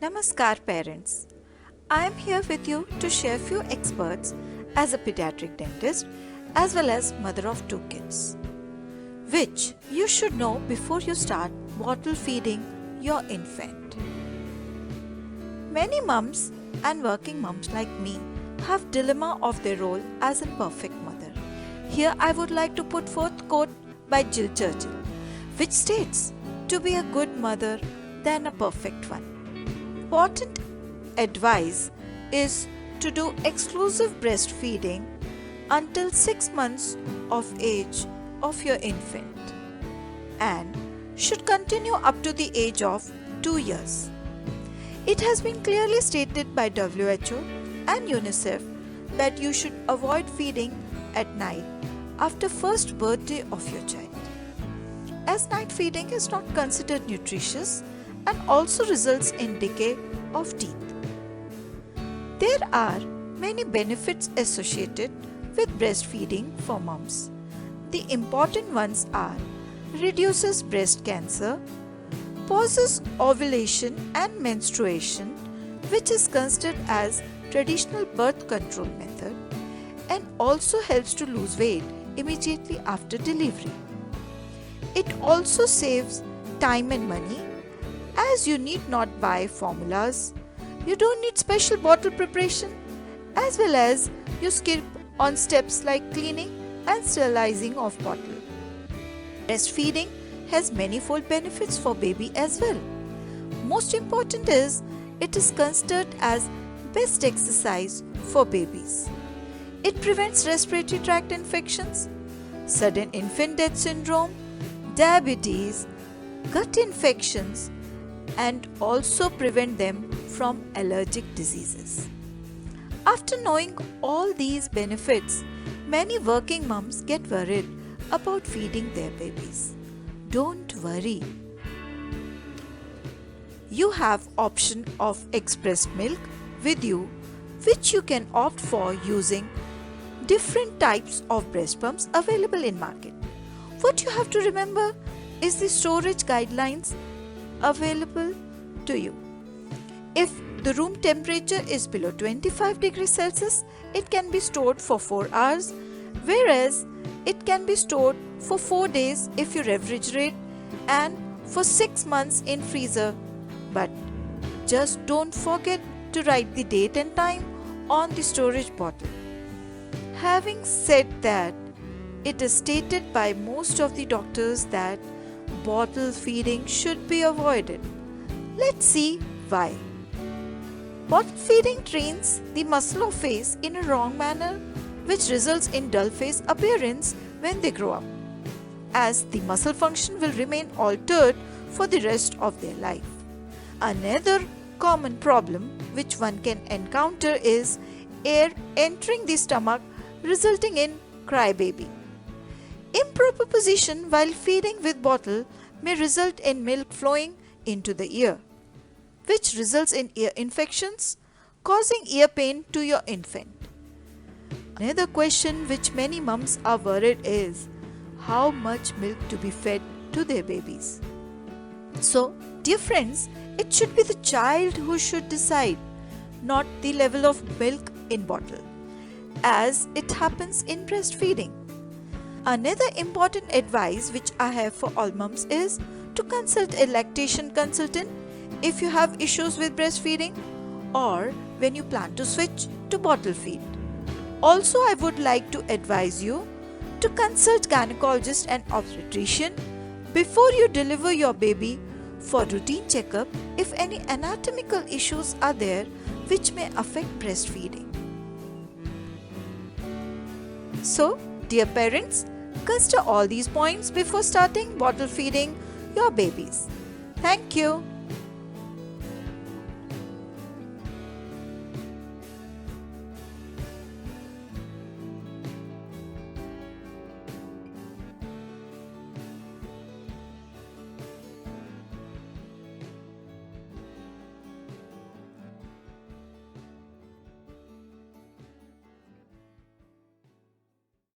Namaskar parents. I am here with you to share few experts as a pediatric dentist as well as mother of two kids, which you should know before you start bottle feeding your infant. Many mums and working mums like me have dilemma of their role as a perfect mother. Here I would like to put forth quote by Jill Churchill, which states, "To be a good mother than a perfect one." Important advice is to do exclusive breastfeeding until 6 months of age of your infant and should continue up to the age of 2 years. It has been clearly stated by WHO and UNICEF that you should avoid feeding at night after first birthday of your child, as night feeding is not considered nutritious and also results in decay of teeth. There are many benefits associated with breastfeeding for moms. The important ones are reduces breast cancer, pauses ovulation and menstruation, which is considered as traditional birth control method, and also helps to lose weight immediately after delivery. It also saves time and money, as you need not buy formulas, you don't need special bottle preparation, as well as you skip on steps like cleaning and sterilizing of bottle. Breastfeeding has manifold benefits for baby as well. Most important is it is considered as best exercise for babies. It prevents respiratory tract infections, sudden infant death syndrome, diabetes, gut infections, and also prevent them from allergic diseases. After knowing all these benefits, many working moms get worried about feeding their babies. Don't worry. You have option of expressed milk with you, which you can opt for using different types of breast pumps available in market. What you have to remember is the storage guidelines available to you. If the room temperature is below 25 degrees Celsius, it can be stored for 4 hours, whereas it can be stored for 4 days if you refrigerate and for 6 months in freezer. But just don't forget to write the date and time on the storage bottle. Having said that, it is stated by most of the doctors that bottle feeding should be avoided. Let's see why. Bottle feeding trains the muscle of face in a wrong manner, which results in dull face appearance when they grow up, as the muscle function will remain altered for the rest of their life. Another common problem which one can encounter is air entering the stomach, resulting in crybaby. Improper position while feeding with bottle may result in milk flowing into the ear, which results in ear infections, causing ear pain to your infant. Another question which many mums are worried is how much milk to be fed to their babies. So, dear friends, it should be the child who should decide, not the level of milk in bottle, as it happens in breastfeeding. Another important advice which I have for all mums is to consult a lactation consultant if you have issues with breastfeeding or when you plan to switch to bottle feed. Also, I would like to advise you to consult gynecologist and obstetrician before you deliver your baby for routine checkup if any anatomical issues are there which may affect breastfeeding. So, dear parents, consider all these points before starting bottle feeding your babies. Thank you.